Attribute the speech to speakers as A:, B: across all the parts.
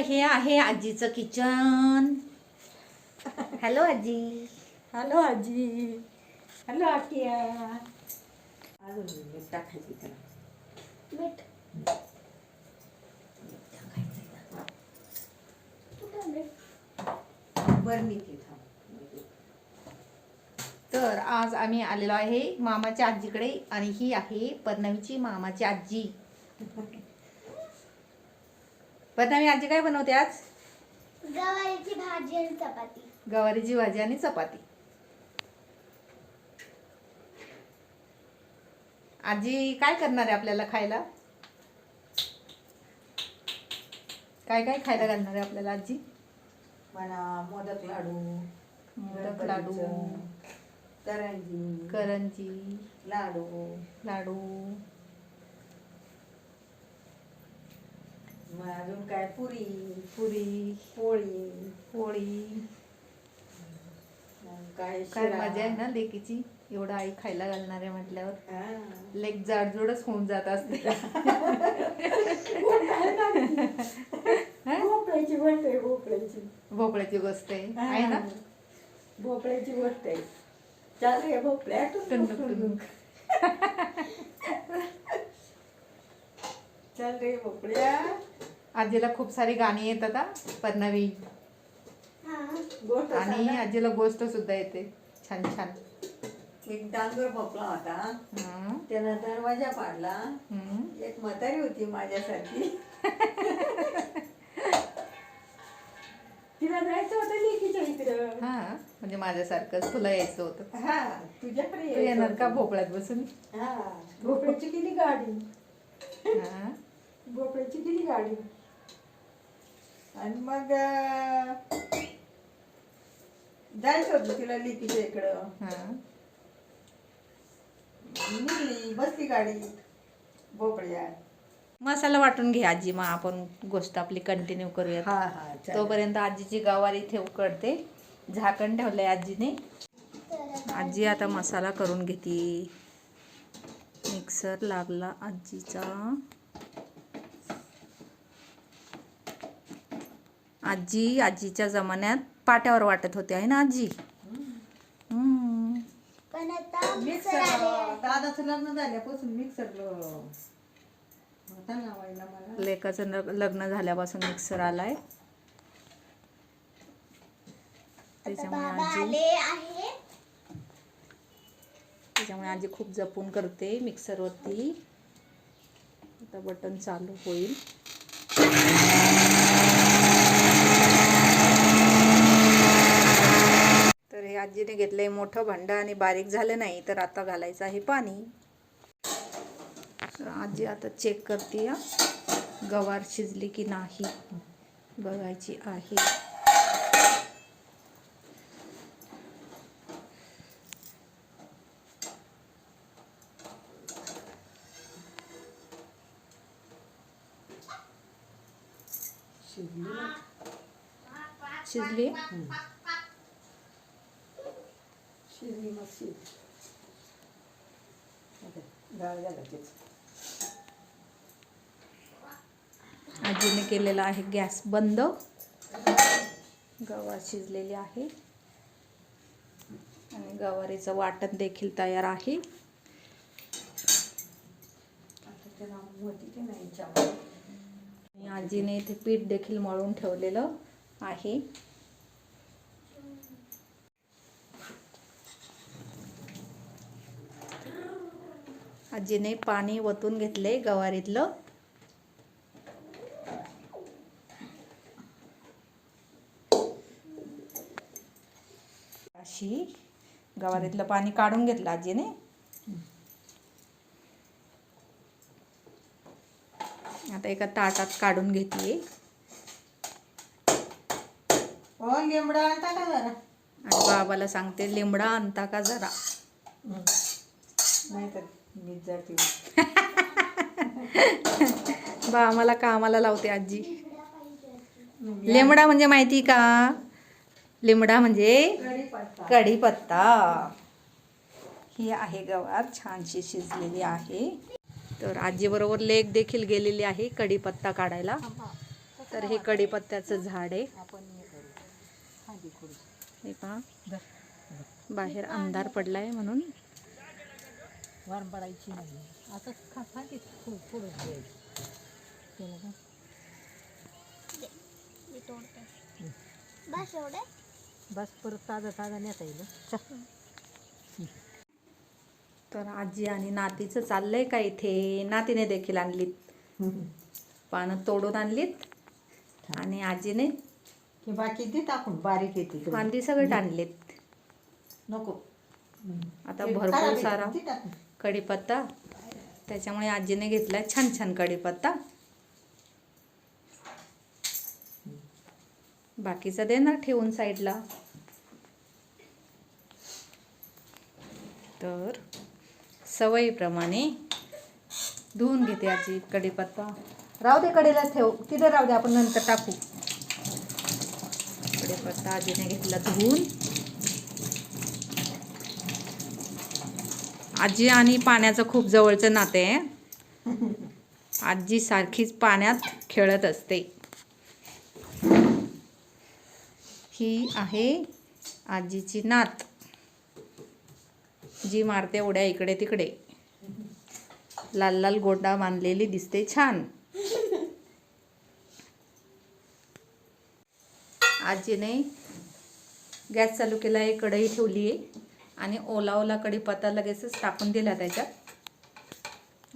A: हे आहे आजीचं किचन. हॅलो आजी.
B: हॅलो आजी. हॅलो आकिया. अजून मीठ टाकायची त्याला. मीठ बरं
A: तर आज आम्ही आलेलो आहे मामाच्या आजीकडे आणि ही आहे परनवीची मामाची आजी. परनवी आजी काय बनवते आज?
C: गवारीची भाजी आणि चपाती.
A: गवारीची भाजी आणि चपाती. आजी काय करणार आहे आपल्याला खायला? काय काय खायला घालणार आहे आपल्याला आजी?
B: म्हणा मोदक लाडू,
A: मोदक लाडू,
B: करंजी,
A: करंजी,
B: लाडू,
A: लाडू,
B: मग अजून काय पुरी,
A: पुरी,
B: पोळी,
A: पोळी.
B: काय
A: काय मजा आहे ना लेकीची. एवढं आई खायला घालणार आहे म्हटल्यावर लेक जाडजोडच होऊन जात असते.
B: भोपळ्याची गोष्ट आहे.
A: भोपळ्याची गोष्ट आहे ना.
B: भोपळ्याची गोष्ट आहे. चाल रे भोपळ्या. चल रे भोपळ्या.
A: आजीला खूप सारी गाणी येतात हा परनवी. आणि आजीला गोष्ट सुद्धा येते छान छान.
B: एक डांगर भोपळा होता. त्यानं दरवाजा पाडला. एक म्हातारी होती माझ्यासारखी. तिला जायचं होतं लेकीच्या इकडं.
A: हा म्हणजे माझ्यासारखंच तुला यायचं होतं.
B: हा तुझ्याकडे
A: तू येणार का भोपळ्यात बसून?
B: हा भोपळ्याची गेली गाडी.
A: हा
B: भोपळ्याची गेली गाडी. आणि मग जायचं होतं तिला लेकीच्या इकडं.
A: हा
B: निघली बसली गाडी भोपळ्या.
A: मसाला वाटून घे आजी. मग आपण गोष्ट आपली कंटिन्यू करूया.
B: हा हा
A: तोपर्यंत आजीची गवारी इथे उकडते. झाकण ठेवलंय आजीने. आजी आता मसाला करून घेते. मिक्सर लागला आजीचा. आजीच्या जमान्यात पाट्यावर वाटत होते आहे ना आजी.
C: पण आता
B: मिक्सर दादाचं लग्न झाल्यापासून मिक्सर होता लावायला मला.
A: लेकाचं लग्न झाल्यापासून मिक्सर आलाय. त्याच्यामुळे आजी खूप जपून करते मिक्सरवरती. आता बटन चालू होईल. तर हे आजीने घेतलंय मोठं भांडं आणि बारीक झालं नाही तर आता घालायचं आहे पाणी. तर आजी आता चेक करते गवार शिजली की नाही बघायची आहे. शिजली.
B: शिजली मस्त. डाळ झाला तेच.
A: आजीने केलेला आहे गॅस बंद. गवार शिजलेली आहे आणि गवारीचं वाटण देखील तयार आहे. आणि आजीने इथे पीठ देखील मळून ठेवलेलं आहे. आजीने पाणी वतून घेतले गवारीतलं. अशी गवारीतलं पाणी काढून घेतलं आजीने. आता एका ताटात काढून घेतली.
B: हो लिंबडा आणता का जरा.
A: आणि बाबाला सांगते लिंबडा आणता का जरा.
B: नाही तर मीच जाते.
A: बा आम्हाला कामाला लावते आजी. लिंबडा म्हणजे माहिती का? लिंबडा म्हणजे कढीपत्ता. ही आहे गवार छानशी शिजलेली आहे. तर आजी बरोबर लेक देखील गेलेली आहे कढीपत्ता काढायला. तर हे कढीपत्त्याचं झाड आहे. हे पहा, बाहेर अंधार पडलाय म्हणून
B: वारं पडायची नाही. आता खाली थोडं
C: बस एवढे.
B: बस परत ताजा नेता येईल.
A: तर आजी आणि नातीचं चाललंय का इथे. नातीने देखील आणलीत पानं तोडून आणलीत आणि आजीने
B: की बाकी ती टाकून बारीक येते
A: फांदी सगळं आणलीत.
B: नको.
A: आता भरपूर सारा कढीपत्ता, त्याच्यामुळे आजीने घेतलाय छान छान कढीपत्ता. बाकीचा देणार ठेवून साईडला. तर सवयीप्रमाणे धुवून घेते आजी कढीपत्ता. राहू दे कडेला ठेव, तिथे राहू दे, आपण नंतर टाकू. कढीपत्ता आजीने घेतला धुवून. आजी आणि पाण्याचं खूप जवळचं नाते आहे. आजी सारखीच पाण्यात खेळत असते. ही आहे आजीची नात, जी मारते उड्या इकडे तिकडे. लाल लाल गोंडा बांधलेली दिसते छान. आजीने गॅस चालू केला आहे, कढई ठेवली आहे आणि ओला ओला कढीपत्ता लगेचच टाकून दिला त्याच्यात.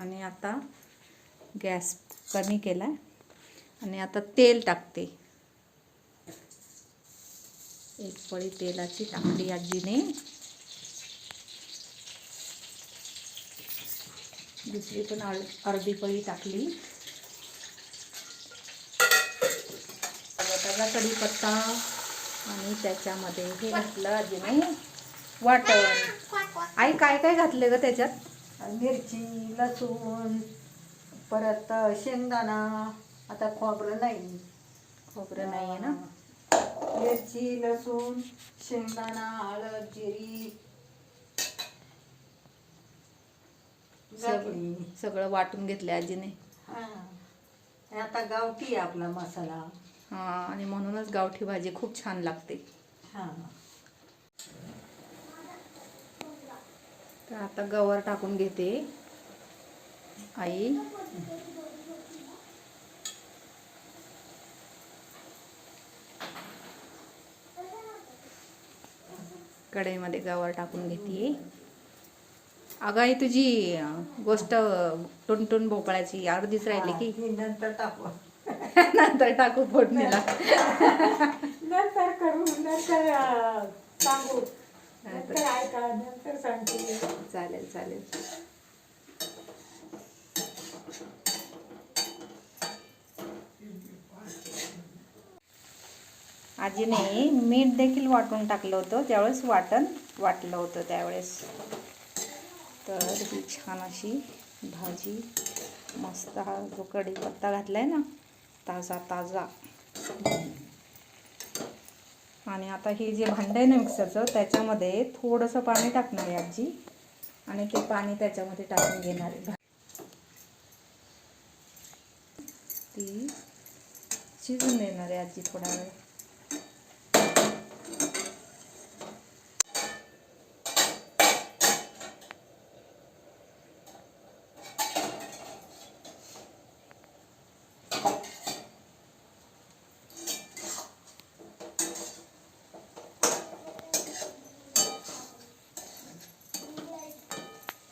A: आणि आता गॅस कमी केला आणि आता तेल टाकते. एक पळी तेलाची टाकली आजीने. दुसरी पण अर्धी पळी टाकली. ताजा कढीपत्ता आणि त्याच्यामध्ये हे घातलं आजीने वाटण. आई काय काय घातले ग त्याच्यात.
B: मिरची, लसूण, परत शेंगदाणा. आता खोबरं नाही.
A: खोबरं नाही आहे ना.
B: मिरची, लसूण, शेंगदाणा, हळद, जिरी
A: सगळं वाटून घेतलं आजीने.
B: हां, आता गावठी आहे आपला मसाला.
A: हां, आणि म्हणूनच गावठी भाजी खूप छान लागते.
B: हां,
A: तर आता गवार टाकून घेते आई. कढईमध्ये गवार टाकून घेते. अगं आई, तुझी गोष्ट टुनटुन भोपळ्याची अर्धीच राहिली की.
B: नंतर टाकू.
A: नंतर टाकू फोडणीला.
B: नंतर करू, नंतर सांगू, नंतर ऐका, नंतर सांगते.
A: चालेल चालेल. आजीने मीठ देखील वाटून टाकलं होतं ज्यावेळेस वाटण वाटलं होतं त्यावेळेस. तर ही छान अशी भाजी, मस्त हा जो कढीपत्ता घातलाय ना ताजा ताजा. आणि आता हे जे भांडं आहे ना मिक्सरचं, त्याच्यामध्ये थोडंसं पाणी टाकणार आहे आजी आणि ते पाणी त्याच्यामध्ये टाकून घेणार आहे. ती शिजून देणार आहे आजी थोडा वेळ.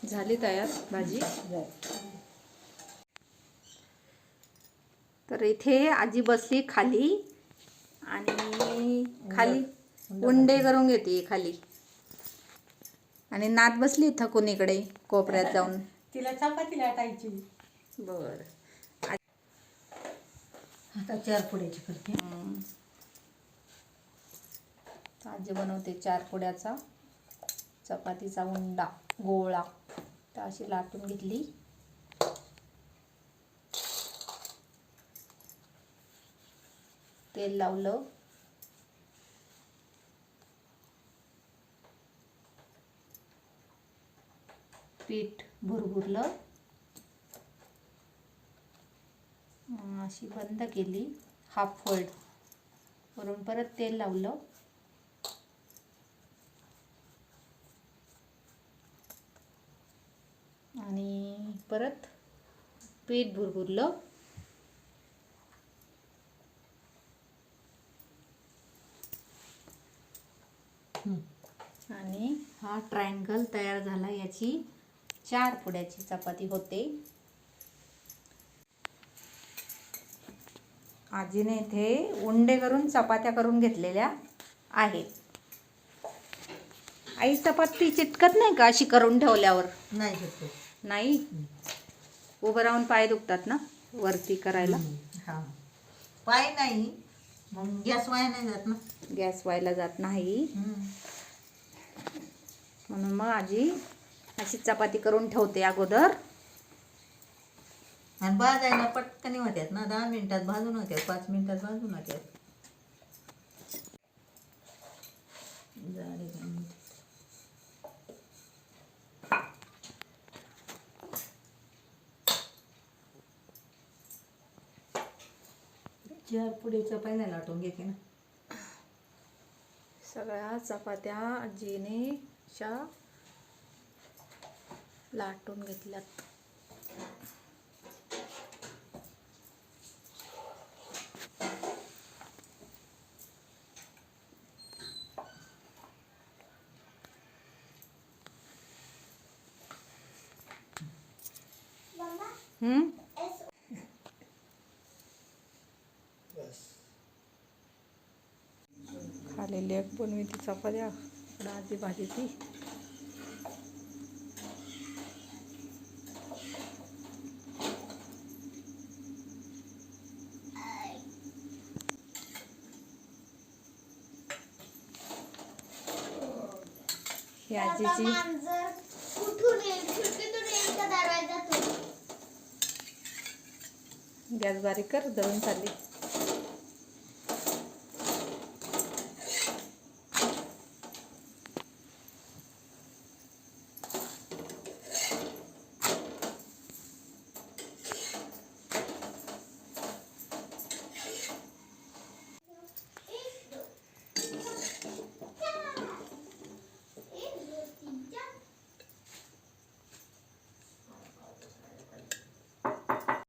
A: झाली तयार भाजी. तर इथे आजी बसली खाली आणि खाली उंडे करून घेते खाली. आणि नात बसली थकून इकडे कोपऱ्यात जाऊन.
B: तिला चपाती लाटायची.
A: बर,
B: आता 4 पुड्याची करते.
A: आजी बनवते 4 पुड्याचा चपातीचा उंडा गोळा. तर अशी लाटून घेतली. तेल लावलं. पीठ भुरभुरलं. अशी बंद केली. Half fold. वरून परत तेल लावलं. आणि परत पीठ भुरभुरलं. आणि हा ट्रायंगल तयार झाला. याची 4 पुड्याची चपाती होते. आजीने इथे उंडे करून चपात्या करून घेतलेल्या आहेत. आई चपाती चिटकत नाही का अशी करून ठेवल्यावर?
B: नाही शकतो.
A: नाही. उभं राहून पाय दुखतात ना वरती करायला.
B: हा, पाय नाही मग गॅस वाया नाही जात ना.
A: गॅस व्हायला जात नाही म्हणून मग आजी अशी चपाती करून ठेवते अगोदर.
B: आणि भाजायला पटकन होत्यात ना. 10 मिनिटात भाजून होत्यात, 5 मिनिटात भाजून होत्यात. झाले 10 मिनिट. 4 पुढेचा पहिला लाटून घेते ना.
A: सगळ्या चपात्या आजीने अशा लाटून घेतल्यात. खालेली एक बनवी ती चपात्या. आजी भाजी ती ही आजीची. गॅस बारीक कर, दळून चालली.